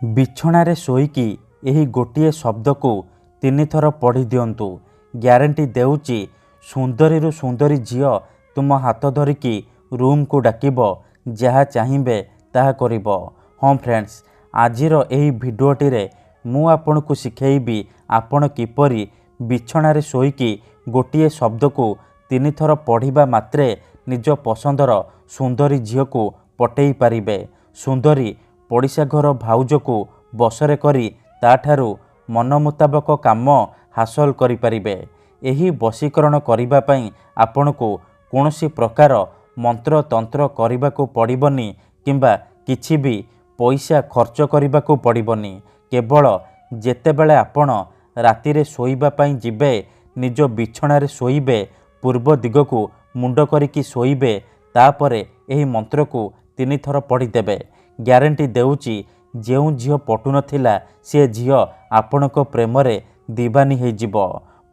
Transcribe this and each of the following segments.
ବିଛଣାରେ ଶୋଇକି ଏହି ଗୋଟିଏ ଶବ୍ଦକୁ 3 ଥର ପଢ଼ି ଦିଅନ୍ତୁ। ଗ୍ୟାରେଣ୍ଟି ଦେଉଛି ସୁନ୍ଦରୀରୁ ସୁନ୍ଦରୀ ଝିଅ ତୁମ ହାତ ଧରିକି ରୁମ୍କୁ ଡାକିବ, ଯାହା ଚାହିଁବେ ତାହା କରିବ। ହଁ ଫ୍ରେଣ୍ଡସ୍, ଆଜିର ଏହି ଭିଡ଼ିଓଟିରେ ମୁଁ ଆପଣଙ୍କୁ ଶିଖେଇବି ଆପଣ କିପରି ବିଛଣାରେ ଶୋଇକି ଗୋଟିଏ ଶବ୍ଦକୁ 3 ଥର ପଢ଼ିବା ମାତ୍ରେ ନିଜ ପସନ୍ଦର ସୁନ୍ଦରୀ ଝିଅକୁ ପଟେଇ ପାରିବେ। ସୁନ୍ଦରୀ ପଡ଼ିଶା ଘର ଭାଉଜକୁ ବଶରେ କରି ତାଠାରୁ ମନ ମୁତାବକ କାମ ହାସଲ କରିପାରିବେ। ଏହି ବଶୀକରଣ କରିବା ପାଇଁ ଆପଣଙ୍କୁ କୌଣସି ପ୍ରକାର ମନ୍ତ୍ରତନ୍ତ୍ର କରିବାକୁ ପଡ଼ିବନି କିମ୍ବା କିଛି ବି ପଇସା ଖର୍ଚ୍ଚ କରିବାକୁ ପଡ଼ିବନି। କେବଳ ଯେତେବେଳେ ଆପଣ ରାତିରେ ଶୋଇବା ପାଇଁ ଯିବେ, ନିଜ ବିଛଣାରେ ଶୋଇବେ, ପୂର୍ବ ଦିଗକୁ ମୁଣ୍ଡ କରିକି ଶୋଇବେ, ତାପରେ ଏହି ମନ୍ତ୍ରକୁ 3 ଥର ପଢ଼ିଦେବେ। ଗ୍ୟାରେଣ୍ଟି ଦେଉଛି ଯେଉଁ ଝିଅ ପଟୁନଥିଲା ସେ ଝିଅ ଆପଣଙ୍କ ପ୍ରେମରେ ଦିବାନୀ ହେଇଯିବ।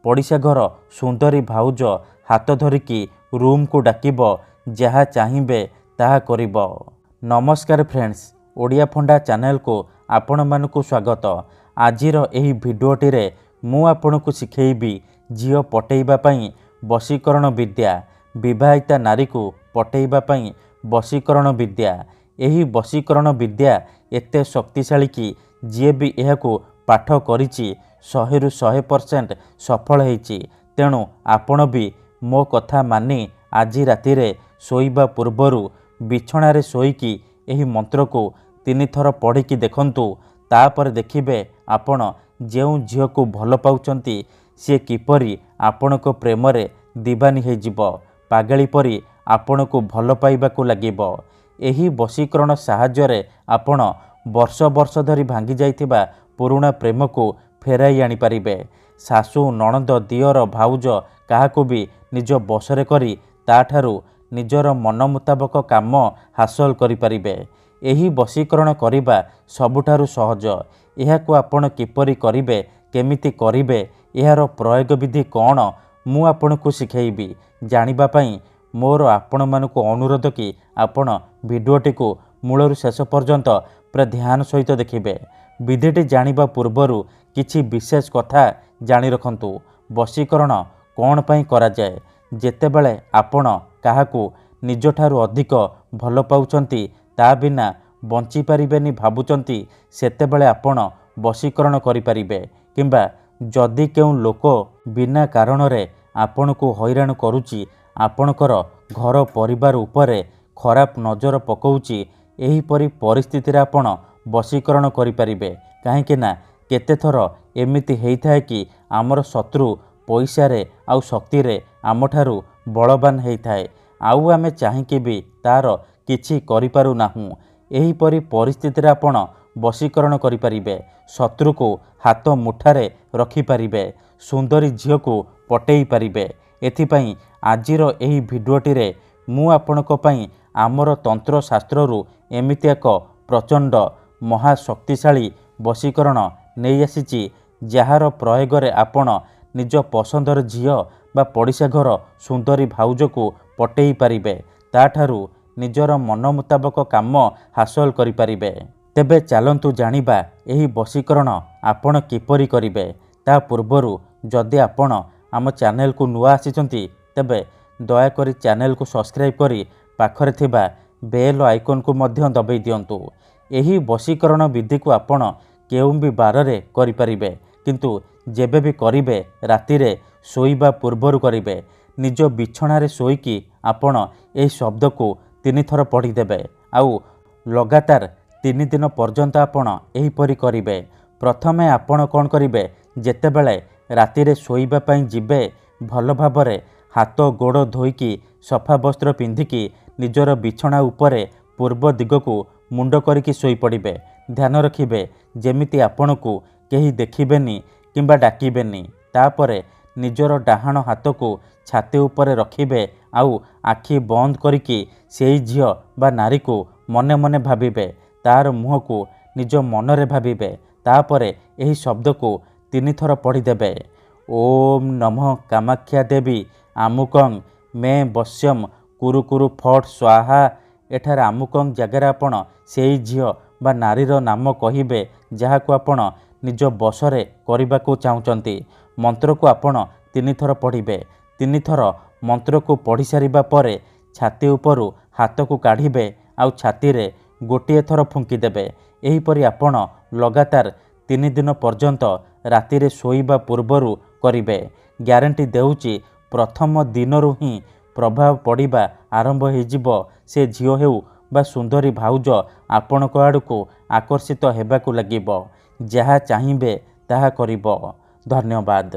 ପଡ଼ିଶା ଘର ସୁନ୍ଦରୀ ଭାଉଜ ହାତ ଧରିକି ରୁମ୍କୁ ଡାକିବ, ଯାହା ଚାହିଁବେ ତାହା କରିବ। ନମସ୍କାର ଫ୍ରେଣ୍ଡସ୍, ଓଡ଼ିଆ ଫଣ୍ଡା ଚ୍ୟାନେଲକୁ ଆପଣମାନଙ୍କୁ ସ୍ୱାଗତ। ଆଜିର ଏହି ଭିଡ଼ିଓଟିରେ ମୁଁ ଆପଣଙ୍କୁ ଶିଖେଇବି ଝିଅ ପଟେଇବା ପାଇଁ ବଶୀକରଣ ବିଦ୍ୟା। ବିବାହିତା ନାରୀକୁ ପଟେଇବା ପାଇଁ ବଶୀକରଣ ବିଦ୍ୟା। ଏହି ବଶୀକରଣ ବିଦ୍ୟା ଏତେ ଶକ୍ତିଶାଳୀ କି ଯିଏ ବି ଏହାକୁ ପାଠ କରିଛି 100ରୁ 100% ସଫଳ ହେଇଛି। ତେଣୁ ଆପଣ ବି ମୋ କଥା ମାନି ଆଜି ରାତିରେ ଶୋଇବା ପୂର୍ବରୁ ବିଛଣାରେ ଶୋଇକି ଏହି ମନ୍ତ୍ରକୁ 3 ଥର ପଢ଼ିକି ଦେଖନ୍ତୁ। ତାପରେ ଦେଖିବେ ଆପଣ ଯେଉଁ ଝିଅକୁ ଭଲ ପାଉଛନ୍ତି ସିଏ କିପରି ଆପଣଙ୍କ ପ୍ରେମରେ ଦିବାନୀ ହେଇଯିବ, ପାଗଳି ପରି ଆପଣଙ୍କୁ ଭଲ ପାଇବାକୁ ଲାଗିବ। ଏହି ବଶୀକରଣ ସାହାଯ୍ୟରେ ଆପଣ ବର୍ଷ ବର୍ଷ ଧରି ଭାଙ୍ଗି ଯାଇଥିବା ପୁରୁଣା ପ୍ରେମକୁ ଫେରାଇ ଆଣିପାରିବେ। ଶାଶୁ, ନଣନ୍ଦ, ଦିଅର, ଭାଉଜ କାହାକୁ ବି ନିଜ ବଶରେ କରି ତାଠାରୁ ନିଜର ମନ ମୁତାବକ କାମ ହାସଲ କରିପାରିବେ। ଏହି ବଶୀକରଣ କରିବା ସବୁଠାରୁ ସହଜ। ଏହାକୁ ଆପଣ କିପରି କରିବେ, କେମିତି କରିବେ, ଏହାର ପ୍ରୟୋଗ ବିଧି କ'ଣ, ମୁଁ ଆପଣଙ୍କୁ ଶିଖେଇବି। ଜାଣିବା ପାଇଁ ମୋର ଆପଣମାନଙ୍କୁ ଅନୁରୋଧ କି ଆପଣ ଭିଡ଼ିଓଟିକୁ ମୂଳରୁ ଶେଷ ପର୍ଯ୍ୟନ୍ତ ପୁରା ଧ୍ୟାନ ସହିତ ଦେଖିବେ। ବିଧିଟି ଜାଣିବା ପୂର୍ବରୁ କିଛି ବିଶେଷ କଥା ଜାଣି ରଖନ୍ତୁ। ବଶୀକରଣ କ'ଣ ପାଇଁ କରାଯାଏ? ଯେତେବେଳେ ଆପଣ କାହାକୁ ନିଜଠାରୁ ଅଧିକ ଭଲ ପାଉଛନ୍ତି, ତା ବିନା ବଞ୍ଚିପାରିବେନି ଭାବୁଛନ୍ତି, ସେତେବେଳେ ଆପଣ ବଶୀକରଣ କରିପାରିବେ। କିମ୍ବା ଯଦି କେଉଁ ଲୋକ ବିନା କାରଣରେ ଆପଣଙ୍କୁ ହଇରାଣ କରୁଛି, ଆପଣଙ୍କର ଘର ପରିବାର ଉପରେ ଖରାପ ନଜର ପକାଉଛି, ଏହିପରି ପରିସ୍ଥିତିରେ ଆପଣ ବଶୀକରଣ କରିପାରିବେ। କାହିଁକି ନା କେତେଥର ଏମିତି ହେଇଥାଏ କି ଆମର ଶତ୍ରୁ ପଇସାରେ ଆଉ ଶକ୍ତିରେ ଆମଠାରୁ ବଳବାନ ହେଇଥାଏ, ଆଉ ଆମେ ଚାହିଁକି ବି ତାର କିଛି କରିପାରୁନାହୁଁ। ଏହିପରି ପରିସ୍ଥିତିରେ ଆପଣ ବଶୀକରଣ କରିପାରିବେ। ଶତ୍ରୁକୁ ହାତ ମୁଠାରେ ରଖିପାରିବେ, ସୁନ୍ଦରୀ ଝିଅକୁ ପଟେଇ ପାରିବେ। ଏଥିପାଇଁ ଆଜିର ଏହି ଭିଡ଼ିଓଟିରେ ମୁଁ ଆପଣଙ୍କ ପାଇଁ ଆମର ତନ୍ତ୍ରଶାସ୍ତ୍ରରୁ ଏମିତି ଏକ ପ୍ରଚଣ୍ଡ ମହାଶକ୍ତିଶାଳୀ ବଶୀକରଣ ନେଇ ଆସିଛି, ଯାହାର ପ୍ରୟୋଗରେ ଆପଣ ନିଜ ପସନ୍ଦର ଝିଅ ବା ପଡ଼ିଶା ଘର ସୁନ୍ଦରୀ ଭାଉଜକୁ ପଟେଇ ପାରିବେ, ତାଠାରୁ ନିଜର ମନ ମୁତାବକ କାମ ହାସଲ କରିପାରିବେ। ତେବେ ଚାଲନ୍ତୁ ଜାଣିବା ଏହି ବଶୀକରଣ ଆପଣ କିପରି କରିବେ। ତା ପୂର୍ବରୁ ଯଦି ଆପଣ ଆମ ଚ୍ୟାନେଲକୁ ନୂଆ ଆସିଛନ୍ତି, ତେବେ ଦୟାକରି ଚ୍ୟାନେଲକୁ ସବସ୍କ୍ରାଇବ୍ କରି ପାଖରେ ଥିବା ବେଲ୍ ଆଇକନ୍କୁ ମଧ୍ୟ ଦବାଇ ଦିଅନ୍ତୁ। ଏହି ବଶୀକରଣ ବିଧିକୁ ଆପଣ କେଉଁ ବି ବାରରେ କରିପାରିବେ, କିନ୍ତୁ ଯେବେ ବି କରିବେ ରାତିରେ ଶୋଇବା ପୂର୍ବରୁ କରିବେ। ନିଜ ବିଛଣାରେ ଶୋଇକି ଆପଣ ଏହି ଶବ୍ଦକୁ 3 ଥର ପଢ଼ିଦେବେ, ଆଉ ଲଗାତାର 3 ଦିନ ପର୍ଯ୍ୟନ୍ତ ଆପଣ ଏହିପରି କରିବେ। ପ୍ରଥମେ ଆପଣ କ'ଣ କରିବେ, ଯେତେବେଳେ ରାତିରେ ଶୋଇବା ପାଇଁ ଯିବେ, ଭଲ ଭାବରେ ହାତ ଗୋଡ଼ ଧୋଇକି ସଫା ବସ୍ତ୍ର ପିନ୍ଧିକି ନିଜର ବିଛଣା ଉପରେ ପୂର୍ବ ଦିଗକୁ ମୁଣ୍ଡ କରିକି ଶୋଇପଡ଼ିବେ। ଧ୍ୟାନ ରଖିବେ ଯେମିତି ଆପଣଙ୍କୁ କେହି ଦେଖିବେନି କିମ୍ବା ଡାକିବେନି। ତାପରେ ନିଜର ଡାହାଣ ହାତକୁ ଛାତି ଉପରେ ରଖିବେ, ଆଉ ଆଖି ବନ୍ଦ କରିକି ସେଇ ଝିଅ ବା ନାରୀକୁ ମନେ ମନେ ଭାବିବେ, ତାର ମୁହଁକୁ ନିଜ ମନରେ ଭାବିବେ। ତାପରେ ଏହି ଶବ୍ଦକୁ 3 ଥର ପଢ଼ିଦେବେ। ଓମ୍ ନମଃ କାମାକ୍ଷା ଦେବୀ ଆମୁକଂ ମେ ବଶ୍ୟମ କୁରୁ କୁରୁ ଫଟ୍ ସ୍ୱାହା। ଏଠାରେ ଆମୁକଂ ଜାଗାରେ ଆପଣ ସେଇ ଝିଅ ବା ନାରୀର ନାମ କହିବେ, ଯାହାକୁ ଆପଣ ନିଜ ବଶରେ କରିବାକୁ ଚାହୁଁଛନ୍ତି। ମନ୍ତ୍ରକୁ ଆପଣ 3 ଥର ପଢ଼ିବେ। 3 ଥର ମନ୍ତ୍ରକୁ ପଢ଼ି ସାରିବା ପରେ ଛାତି ଉପରୁ ହାତକୁ କାଢ଼ିବେ ଆଉ ଛାତିରେ ଗୋଟିଏ ଥର ଫୁଙ୍କିଦେବେ। ଏହିପରି ଆପଣ ଲଗାତାର 3 ଦିନ ପର୍ଯ୍ୟନ୍ତ ରାତିରେ ଶୋଇବା ପୂର୍ବରୁ କରିବେ। ଗ୍ୟାରେଣ୍ଟି ଦେଉଛି ପ୍ରଥମ ଦିନରୁ ହିଁ ପ୍ରଭାବ ପଡ଼ିବା ଆରମ୍ଭ ହୋଇଯିବ। ସେ ଝିଅ ହେଉ ବା ସୁନ୍ଦରୀ ଭାଉଜ ଆପଣଙ୍କ ଆଡ଼କୁ ଆକର୍ଷିତ ହେବାକୁ ଲାଗିବ। ଯାହା ଚାହିଁବେ ତାହା କରିବ। ଧନ୍ୟବାଦ।